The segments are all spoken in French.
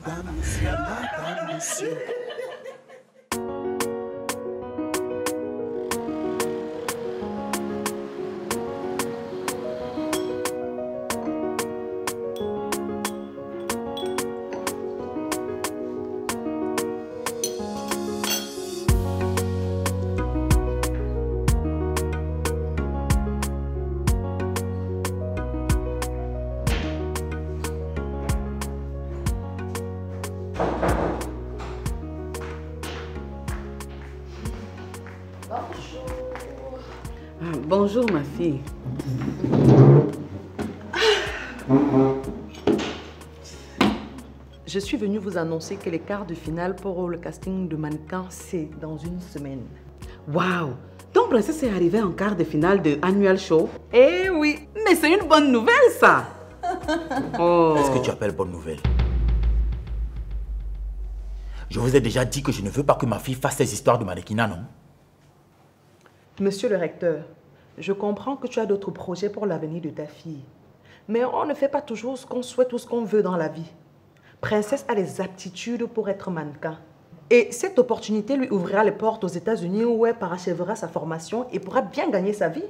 Madame, monsieur. Bonjour ma fille. Je suis venue vous annoncer que les quarts de finale pour le casting de mannequin, c'est dans une semaine. Waouh! Ton princesse est arrivée en quart de finale de Annual Show? Eh oui, Mais c'est une bonne nouvelle ça! Oh. Est-ce que tu appelles bonne nouvelle? Je vous ai déjà dit que je ne veux pas que ma fille fasse ces histoires de mannequinat, non? Monsieur le recteur, je comprends que tu as d'autres projets pour l'avenir de ta fille. Mais on ne fait pas toujours ce qu'on souhaite ou ce qu'on veut dans la vie. Princesse a les aptitudes pour être mannequin. Et cette opportunité lui ouvrira les portes aux États-Unis où elle parachèvera sa formation et pourra bien gagner sa vie.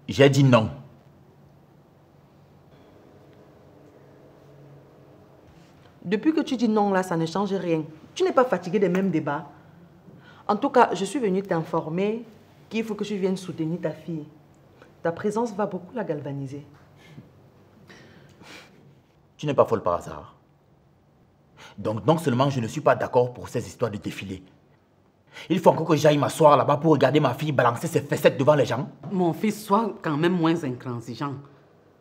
J'ai dit non. Depuis que tu dis non là, ça ne change rien. Tu n'es pas fatigué des mêmes débats. En tout cas, je suis venue t'informer qu'il faut que tu viennes soutenir ta fille. Ta présence va beaucoup la galvaniser. Tu n'es pas folle par hasard. Donc non seulement je ne suis pas d'accord pour ces histoires de défilé. Il faut encore que j'aille m'asseoir là-bas pour regarder ma fille balancer ses fessettes devant les gens. Mon fils, sois quand même moins intransigeant.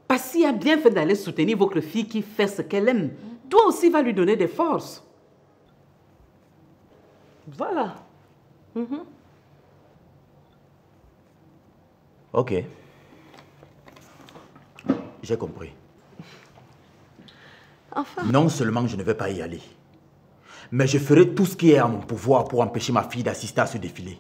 Passy a bien fait d'aller soutenir votre fille qui fait ce qu'elle aime. Toi aussi, va lui donner des forces. Voilà. Ok. J'ai compris. Enfin. Non seulement je ne vais pas y aller, mais je ferai tout ce qui est à mon pouvoir pour empêcher ma fille d'assister à ce défilé.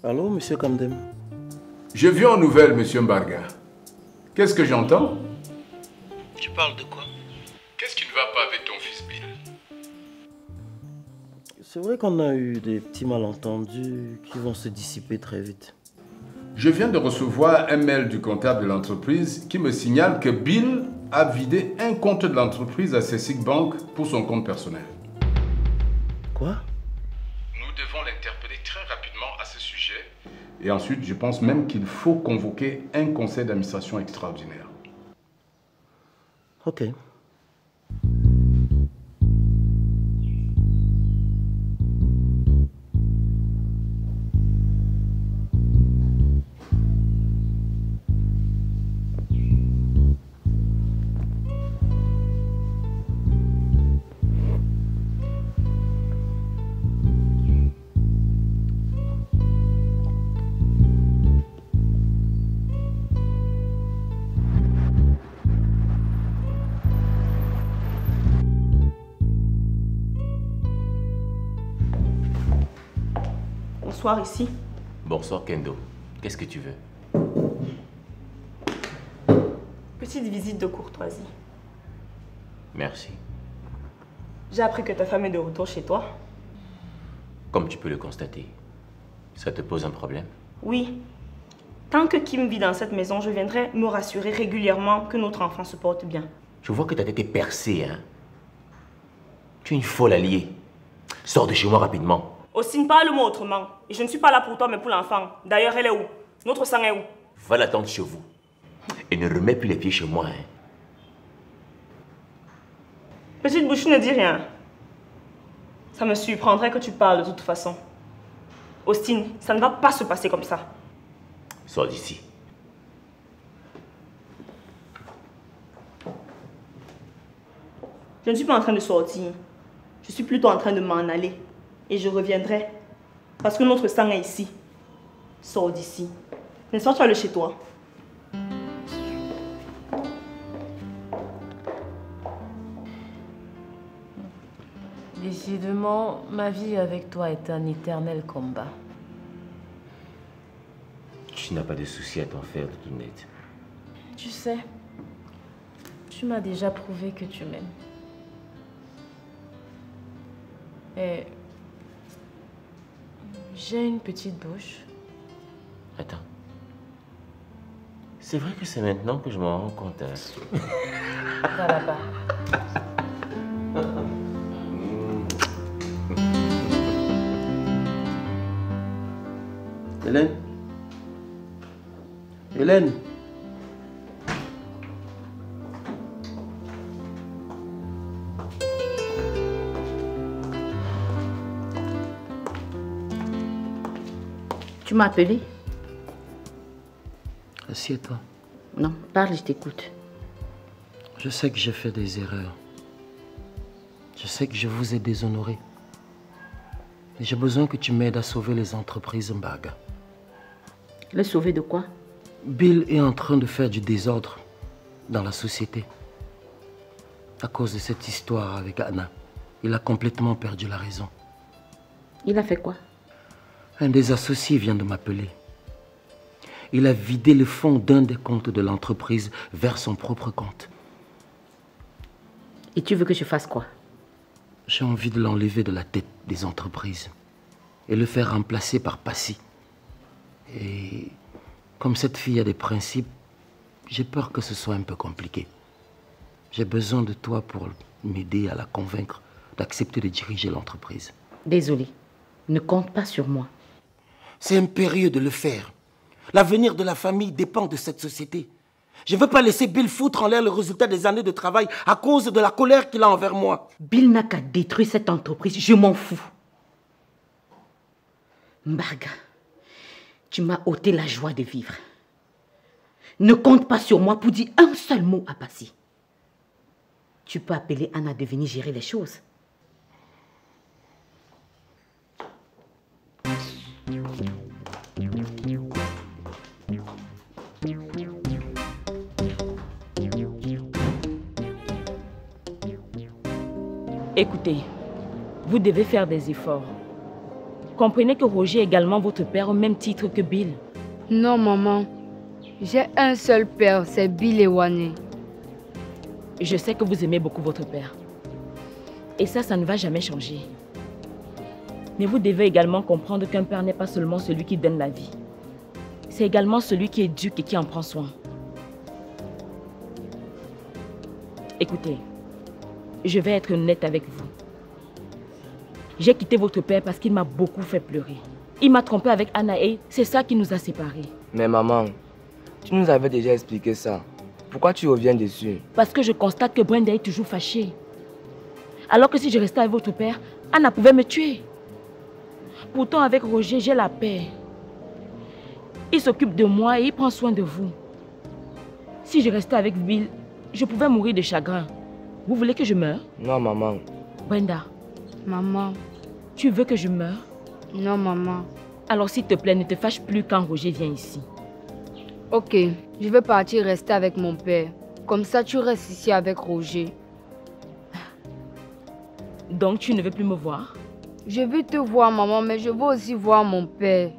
Allô, monsieur Kamdem? Je viens aux nouvelles, monsieur Mbarga. Qu'est-ce que j'entends? Tu parles de quoi? Qu'est-ce qui ne va pas avec ton fils Bill? C'est vrai qu'on a eu des petits malentendus qui vont se dissiper très vite. Je viens de recevoir un mail du comptable de l'entreprise qui me signale que Bill a vidé un compte de l'entreprise à Cessic Bank pour son compte personnel. Quoi? Nous devons l'interpeller très rapidement à ce sujet. Et ensuite, je pense même qu'il faut convoquer un conseil d'administration extraordinaire. Ok. Bonsoir ici. Bonsoir Kendo. Qu'est-ce que tu veux? Petite visite de courtoisie. Merci. J'ai appris que ta femme est de retour chez toi. Comme tu peux le constater, ça te pose un problème? Oui. Tant que Kim vit dans cette maison, je viendrai me rassurer régulièrement que notre enfant se porte bien. Je vois que ta tête est percée, hein? Tu es une folle alliée. Sors de chez moi rapidement. Austin, parle-moi autrement. Et je ne suis pas là pour toi, mais pour l'enfant. D'ailleurs, elle est où? Notre sang est où? Va l'attendre chez vous. Et ne remets plus les pieds chez moi, hein? Petite bouche, ne dis rien. Ça me surprendrait que tu parles de toute façon. Austin, ça ne va pas se passer comme ça. Sors d'ici. Je ne suis pas en train de sortir. Je suis plutôt en train de m'en aller. Et je reviendrai. Parce que notre sang est ici. Sors d'ici. N'est-ce pas, tu vas aller chez toi? Décidément, ma vie avec toi est un éternel combat. Tu n'as pas de soucis à t'en faire, Doudouinette. Tu sais, tu m'as déjà prouvé que tu m'aimes. Et j'ai une petite bouche. Attends. C'est vrai que c'est maintenant que je m'en rends compte. Hein. Va là-bas. Hélène? Hélène? Tu m'as appelé? Assieds-toi. Non, parle, je t'écoute. Je sais que j'ai fait des erreurs. Je sais que je vous ai déshonoré. Et j'ai besoin que tu m'aides à sauver les entreprises Mbaga. Les sauver de quoi? Bill est en train de faire du désordre dans la société. À cause de cette histoire avec Anna, il a complètement perdu la raison. Il a fait quoi? Un des associés vient de m'appeler. Il a vidé le fonds d'un des comptes de l'entreprise vers son propre compte. Et tu veux que je fasse quoi? J'ai envie de l'enlever de la tête des entreprises et le faire remplacer par Passy. Et comme cette fille a des principes, j'ai peur que ce soit un peu compliqué. J'ai besoin de toi pour m'aider à la convaincre d'accepter de diriger l'entreprise. Désolée, ne compte pas sur moi. C'est impérieux de le faire. L'avenir de la famille dépend de cette société. Je ne veux pas laisser Bill foutre en l'air le résultat des années de travail à cause de la colère qu'il a envers moi. Bill n'a qu'à détruire cette entreprise, je m'en fous. Mbaga, tu m'as ôté la joie de vivre. Ne compte pas sur moi pour dire un seul mot à Passy. Tu peux appeler Anna de venir gérer les choses. Écoutez, vous devez faire des efforts. Comprenez que Roger est également votre père au même titre que Bill. Non, maman. J'ai un seul père, c'est Bill Ewane. Je sais que vous aimez beaucoup votre père. Et ça ne va jamais changer. Mais vous devez également comprendre qu'un père n'est pas seulement celui qui donne la vie. C'est également celui qui éduque et qui en prend soin. Écoutez, je vais être honnête avec vous. J'ai quitté votre père parce qu'il m'a beaucoup fait pleurer. Il m'a trompé avec Anna et c'est ça qui nous a séparés. Mais maman, tu nous avais déjà expliqué ça. Pourquoi tu reviens dessus? Parce que je constate que Brenda est toujours fâchée. Alors que si je restais avec votre père, Anna pouvait me tuer. Pourtant avec Roger, j'ai la paix. Il s'occupe de moi et il prend soin de vous. Si je restais avec Bill, je pouvais mourir de chagrin. Vous voulez que je meure? Non, maman. Brenda. Maman. Tu veux que je meure? Non, maman. Alors s'il te plaît, ne te fâche plus quand Roger vient ici. Ok, je vais partir rester avec mon père. Comme ça, tu restes ici avec Roger. Donc tu ne veux plus me voir? Je veux te voir, maman, mais je veux aussi voir mon père.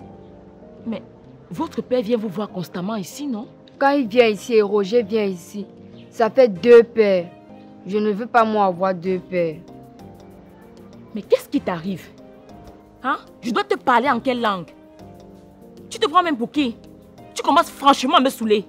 Mais votre père vient vous voir constamment ici, non? Quand il vient ici et Roger vient ici, ça fait deux pères. Je ne veux pas moi avoir deux pères. Mais qu'est-ce qui t'arrive? Hein? Je dois te parler en quelle langue? Tu te prends même pour qui? Tu commences franchement à me saouler.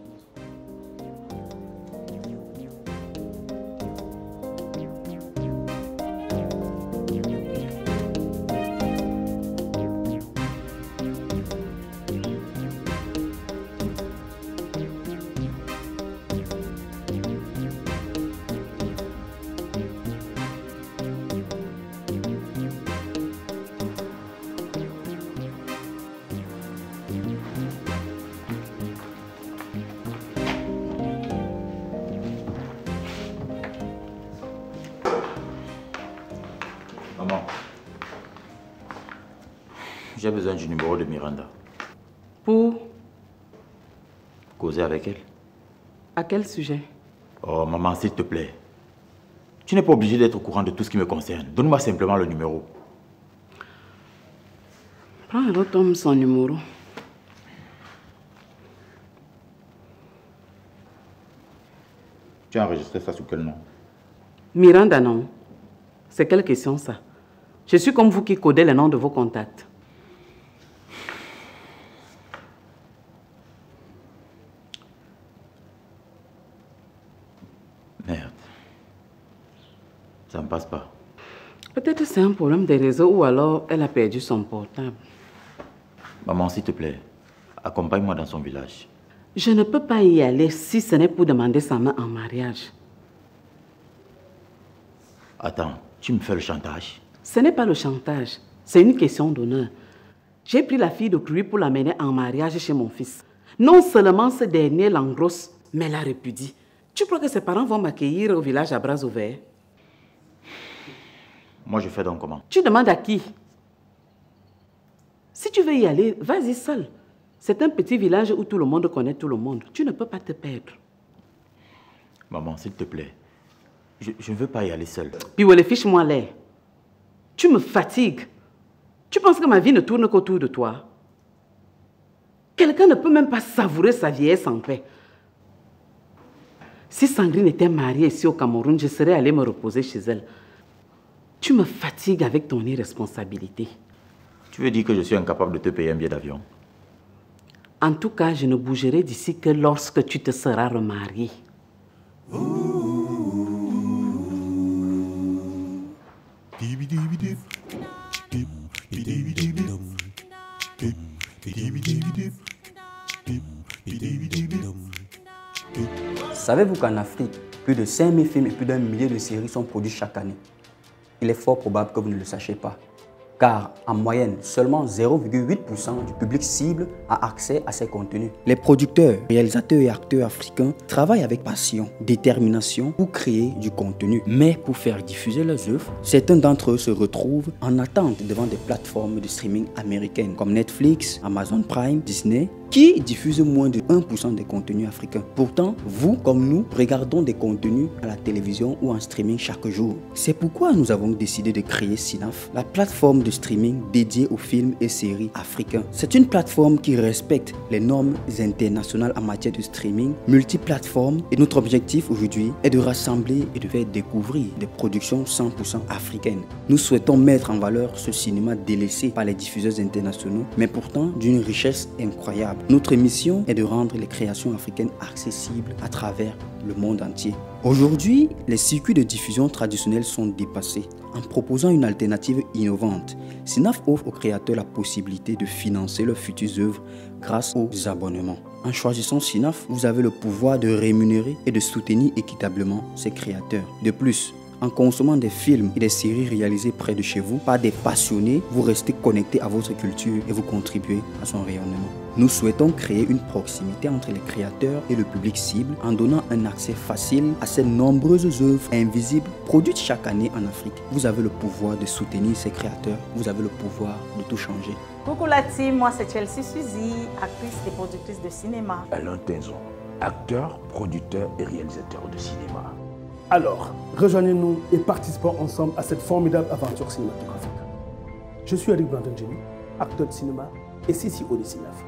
Maman, j'ai besoin du numéro de Miranda. Pour causer avec elle. À quel sujet? Oh, maman, s'il te plaît. Tu n'es pas obligé d'être au courant de tout ce qui me concerne. Donne-moi simplement le numéro. Prends à l'autre homme son numéro. Tu as enregistré ça sous quel nom? Miranda, non. C'est quelle question, ça? Je suis comme vous qui codez les noms de vos contacts. Merde. Ça ne passe pas. Peut-être c'est un problème des réseaux ou alors elle a perdu son portable. Maman, s'il te plaît, accompagne-moi dans son village. Je ne peux pas y aller si ce n'est pour demander sa main en mariage. Attends, tu me fais le chantage? Ce n'est pas le chantage, c'est une question d'honneur. J'ai pris la fille de Cruy pour l'amener en mariage chez mon fils. Non seulement ce dernier l'engrosse, mais la répudie. Tu crois que ses parents vont m'accueillir au village à bras ouverts? Moi, je fais donc comment? Tu demandes à qui? Si tu veux y aller, vas-y seul. C'est un petit village où tout le monde connaît tout le monde. Tu ne peux pas te perdre. Maman, s'il te plaît, je ne veux pas y aller seul. Puis ouais, fiche-moi l'air. Tu me fatigues. Tu penses que ma vie ne tourne qu'autour de toi? Quelqu'un ne peut même pas savourer sa vieillesse en paix. Si Sandrine était mariée ici au Cameroun, je serais allée me reposer chez elle. Tu me fatigues avec ton irresponsabilité. Tu veux dire que je suis incapable de te payer un billet d'avion? En tout cas, je ne bougerai d'ici que lorsque tu te seras remarié. Savez-vous qu'en Afrique, plus de 5000 films et plus d'1 millier de séries sont produits chaque année? Il est fort probable que vous ne le sachiez pas. Car en moyenne, seulement 0,8% du public cible a accès à ces contenus. Les producteurs, réalisateurs et acteurs africains travaillent avec passion, détermination pour créer du contenu. Mais pour faire diffuser leurs œuvres, certains d'entre eux se retrouvent en attente devant des plateformes de streaming américaines comme Netflix, Amazon Prime, Disney, qui diffusent moins de 1% des contenus africains. Pourtant, vous comme nous, regardons des contenus à la télévision ou en streaming chaque jour. C'est pourquoi nous avons décidé de créer Cinaf, la plateforme de streaming dédiée aux films et séries africains. C'est une plateforme qui respecte les normes internationales en matière de streaming, multiplateforme, et notre objectif aujourd'hui est de rassembler et de faire découvrir des productions 100% africaines. Nous souhaitons mettre en valeur ce cinéma délaissé par les diffuseurs internationaux, mais pourtant d'une richesse incroyable. Notre mission est de rendre les créations africaines accessibles à travers le monde entier. Aujourd'hui, les circuits de diffusion traditionnels sont dépassés. En proposant une alternative innovante, Cinaf offre aux créateurs la possibilité de financer leurs futures œuvres grâce aux abonnements. En choisissant Cinaf, vous avez le pouvoir de rémunérer et de soutenir équitablement ces créateurs. De plus, en consommant des films et des séries réalisées près de chez vous par des passionnés, vous restez connecté à votre culture et vous contribuez à son rayonnement. Nous souhaitons créer une proximité entre les créateurs et le public cible en donnant un accès facile à ces nombreuses œuvres invisibles produites chaque année en Afrique. Vous avez le pouvoir de soutenir ces créateurs, vous avez le pouvoir de tout changer. Coucou la team, moi c'est Chelsea Suzy, actrice et productrice de cinéma. Alain Tenzon, acteur, producteur et réalisateur de cinéma. Alors, rejoignez-nous et participons ensemble à cette formidable aventure cinématographique. Je suis Eric Brandon Jenny, acteur de cinéma et CCO de Cinaf.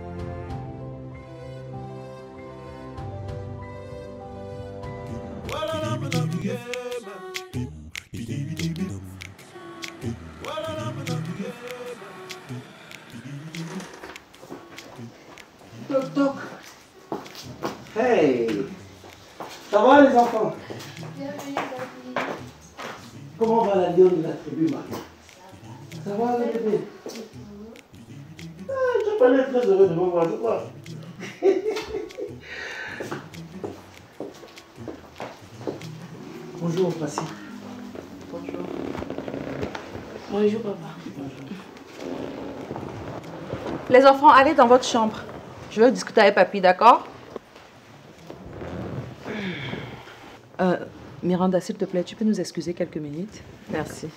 Toc toc. Hey, ça va les enfants? Comment va la lionne de la tribu, Marie? Ça va, le bébé? Ah, tu vas pas être très heureux de me voir, je crois. Bonjour, Passy. Bonjour. Bonjour, papa. Les enfants, allez dans votre chambre. Je veux discuter avec papy, d'accord? Miranda, s'il te plaît, tu peux nous excuser quelques minutes? Merci.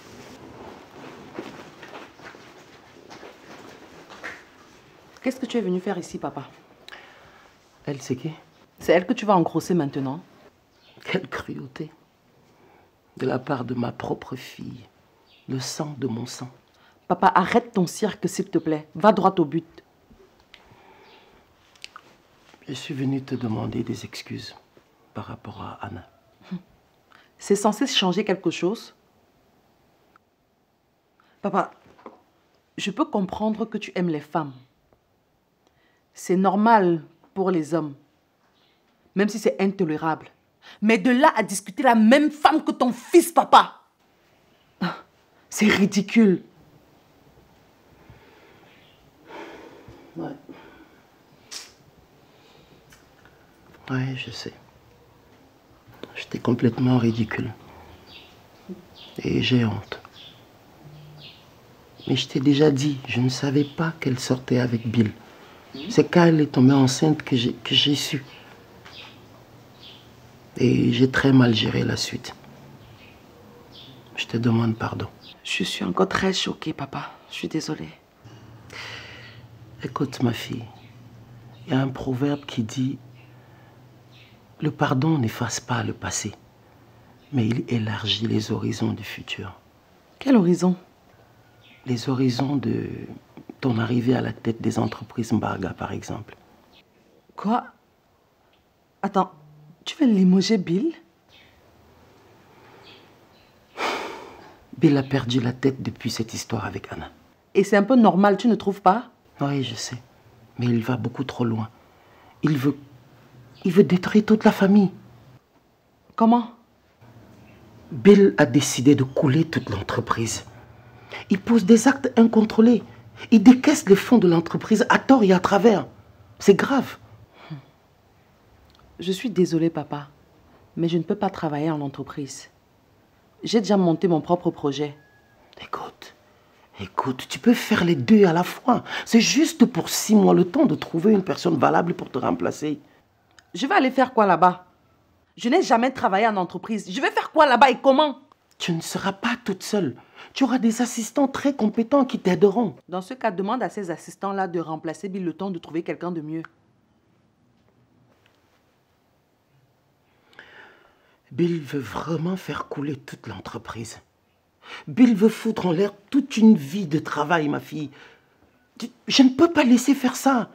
Qu'est-ce que tu es venu faire ici, papa? Elle, c'est qui? C'est elle que tu vas engrosser maintenant. Quelle cruauté. De la part de ma propre fille. Le sang de mon sang. Papa, arrête ton cirque, s'il te plaît. Va droit au but. Je suis venu te demander des excuses par rapport à Anna. C'est censé changer quelque chose? Papa, je peux comprendre que tu aimes les femmes. C'est normal pour les hommes, même si c'est intolérable. Mais de là à discuter la même femme que ton fils, papa, c'est ridicule. Ouais. Ouais, je sais. J'étais complètement ridicule. Et j'ai honte. Mais je t'ai déjà dit, je ne savais pas qu'elle sortait avec Bill. C'est quand elle est tombée enceinte que j'ai su. Et j'ai très mal géré la suite. Je te demande pardon. Je suis encore très choquée, papa. Je suis désolée. Écoute, ma fille, il y a un proverbe qui dit « Le pardon n'efface pas le passé, mais il élargit les horizons du futur. » Quel horizon? Les horizons de ton arrivée à la tête des entreprises Mbarga, par exemple. Quoi? Attends, tu veux limoger Bill? Bill a perdu la tête depuis cette histoire avec Anna. Et c'est un peu normal, tu ne trouves pas? Oui, je sais. Mais il va beaucoup trop loin. Il veut détruire toute la famille. Comment? Bill a décidé de couler toute l'entreprise. Il pose des actes incontrôlés. Il décaisse les fonds de l'entreprise à tort et à travers. C'est grave. Je suis désolée, papa, mais je ne peux pas travailler en entreprise. J'ai déjà monté mon propre projet. Écoute, tu peux faire les deux à la fois. C'est juste pour 6 mois le temps de trouver une personne valable pour te remplacer. Je vais aller faire quoi là-bas? Je n'ai jamais travaillé en entreprise. Je vais faire quoi là-bas et comment? Tu ne seras pas toute seule. Tu auras des assistants très compétents qui t'aideront. Dans ce cas, demande à ces assistants-là de remplacer Bill le temps de trouver quelqu'un de mieux. Bill veut vraiment faire couler toute l'entreprise. Bill veut foutre en l'air toute une vie de travail, ma fille. Je ne peux pas laisser faire ça.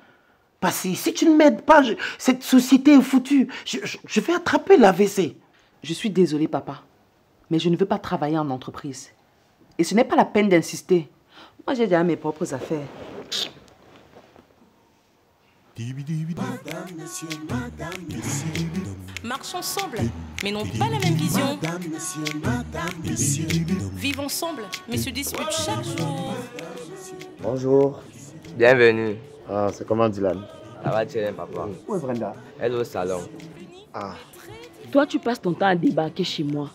Passy, si tu ne m'aides pas, cette société est foutue. Je vais attraper l'AVC. Je suis désolée, papa, mais je ne veux pas travailler en entreprise. Et ce n'est pas la peine d'insister. Moi, j'ai déjà mes propres affaires. Marchent ensemble, mais n'ont pas la même vision. Vivent ensemble, mais se disputent chaque jour. Bonjour. Bienvenue. Ah, c'est comment Dylan? Ça va, tiens, papa. Où est Brenda? Elle est au salon. Ah. Toi, tu passes ton temps à débarquer chez moi.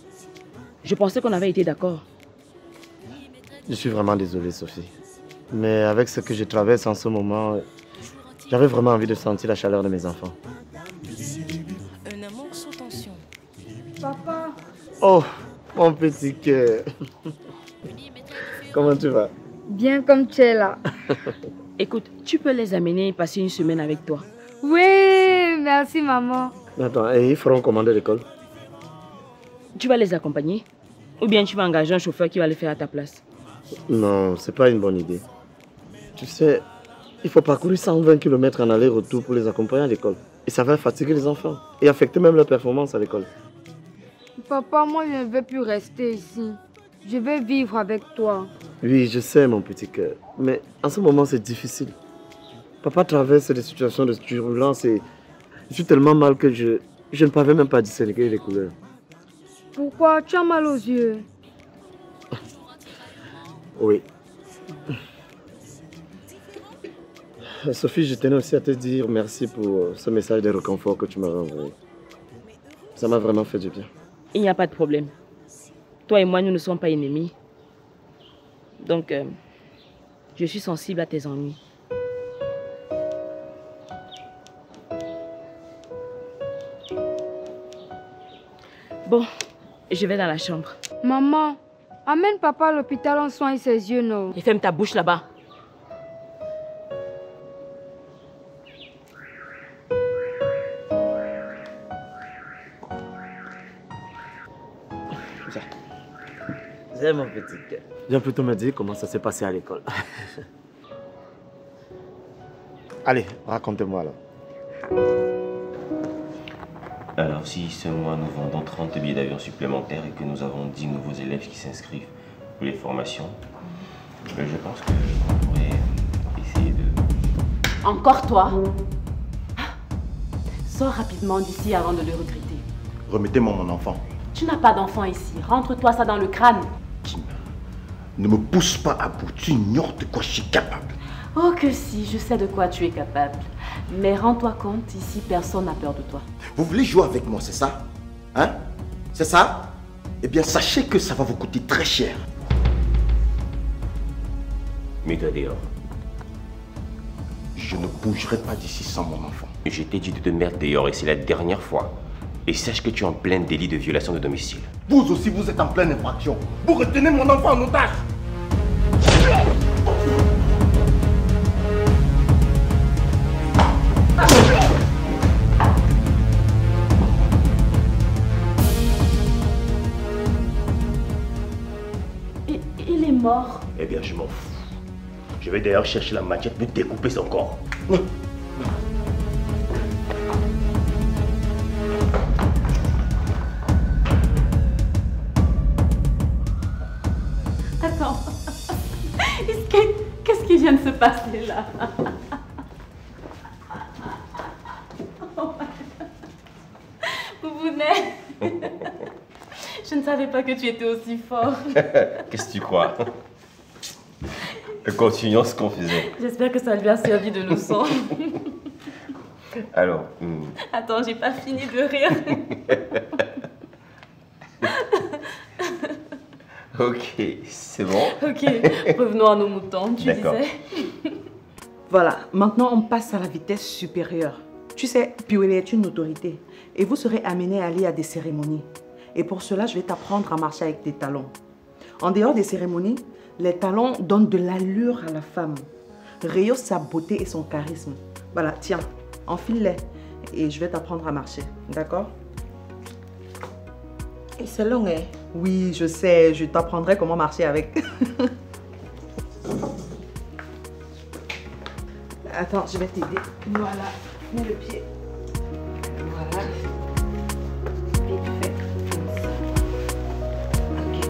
Je pensais qu'on avait été d'accord. Je suis vraiment désolé, Sophie. Mais avec ce que je traverse en ce moment, j'avais vraiment envie de sentir la chaleur de mes enfants. Un amour sous tension. Papa. Oh, mon petit cœur. Comment tu vas? Bien comme tu es là. Écoute, tu peux les amener et passer une semaine avec toi. Oui, merci maman. Attends, et ils feront comment de l'école? Tu vas les accompagner? Ou bien tu vas engager un chauffeur qui va le faire à ta place? Non, c'est pas une bonne idée. Tu sais, il faut parcourir 120 km en aller-retour pour les accompagner à l'école. Et ça va fatiguer les enfants et affecter même leur performance à l'école. Papa, moi je ne veux plus rester ici. Je veux vivre avec toi. Oui, je sais mon petit cœur. Mais en ce moment, c'est difficile. Papa traverse des situations de turbulence et je suis tellement mal que je ne parviens même pas à distinguer les couleurs. Pourquoi? Tu as mal aux yeux? Oui. Sophie, je tenais aussi à te dire merci pour ce message de réconfort que tu m'as envoyé. Ça m'a vraiment fait du bien. Il n'y a pas de problème. Toi et moi, nous ne sommes pas ennemis. Donc, je suis sensible à tes ennuis. Bon, je vais dans la chambre. Maman, amène papa à l'hôpital, on soigne ses yeux, non? Et ferme ta bouche là-bas. J'ai mon petit cœur. Viens plutôt me dire comment ça s'est passé à l'école. Allez, racontez-moi alors. Alors, si ce mois nous vendons 30 billets d'avion supplémentaires et que nous avons 10 nouveaux élèves qui s'inscrivent pour les formations, je pense qu'on pourrait essayer de... Encore toi? Sors rapidement d'ici avant de le regretter. Remettez-moi mon enfant. Tu n'as pas d'enfant ici. Rentre-toi ça dans le crâne. Ne me pousse pas à bout. Tu ignores de quoi je suis capable. Oh que si, je sais de quoi tu es capable. Mais rends-toi compte, ici, personne n'a peur de toi. Vous voulez jouer avec moi, c'est ça? Hein? C'est ça? Eh bien, sachez que ça va vous coûter très cher. Mets-toi dehors. Je ne bougerai pas d'ici sans mon enfant. Je t'ai dit de te mettre dehors et c'est la dernière fois. Et sache que tu es en plein délit de violation de domicile. Vous aussi, vous êtes en pleine infraction. Vous retenez mon enfant en otage. Il est mort. Eh bien, je m'en fous. Je vais d'ailleurs chercher la machette pour découper son corps. Attends. Qu'est-ce qui vient de se passer là? Boubounet. Je ne savais pas que tu étais aussi fort. Qu'est-ce que tu crois? Continuons ce qu'on faisait. J'espère que ça lui a servi de leçon. Alors... Attends, j'ai pas fini de rire. Ok, c'est bon. Ok, revenons à nos moutons, tu disais. Voilà, maintenant on passe à la vitesse supérieure. Tu sais, Piwele est une autorité et vous serez amené à aller à des cérémonies. Et pour cela, je vais t'apprendre à marcher avec tes talons. En dehors des cérémonies, les talons donnent de l'allure à la femme, rehaussent sa beauté et son charisme. Voilà, tiens, enfile-les et je vais t'apprendre à marcher, d'accord? Et c'est long, hein? Oui, je sais, je t'apprendrai comment marcher avec. Attends, je vais t'aider. Voilà, mets le pied. Voilà. Vite fait, comme ça. Ok.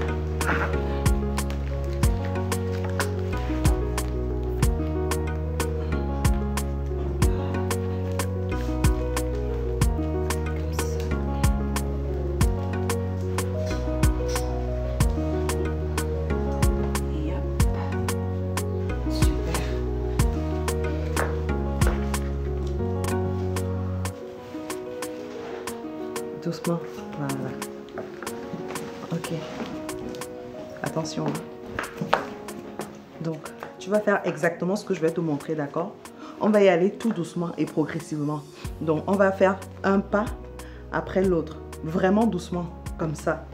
Doucement, voilà. Ok. Attention. Donc, tu vas faire exactement ce que je vais te montrer, d'accord? On va y aller tout doucement et progressivement. Donc, on va faire un pas après l'autre. Vraiment doucement, comme ça.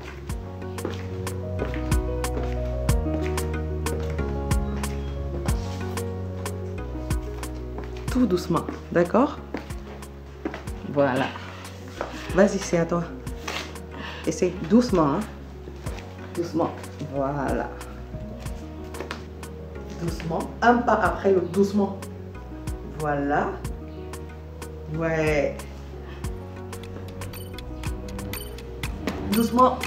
Tout doucement, d'accord? Voilà. Vas-y, c'est à toi. Essaye doucement, hein? Doucement. Voilà. Doucement. Un pas après l'autre, doucement. Voilà. Ouais. Doucement.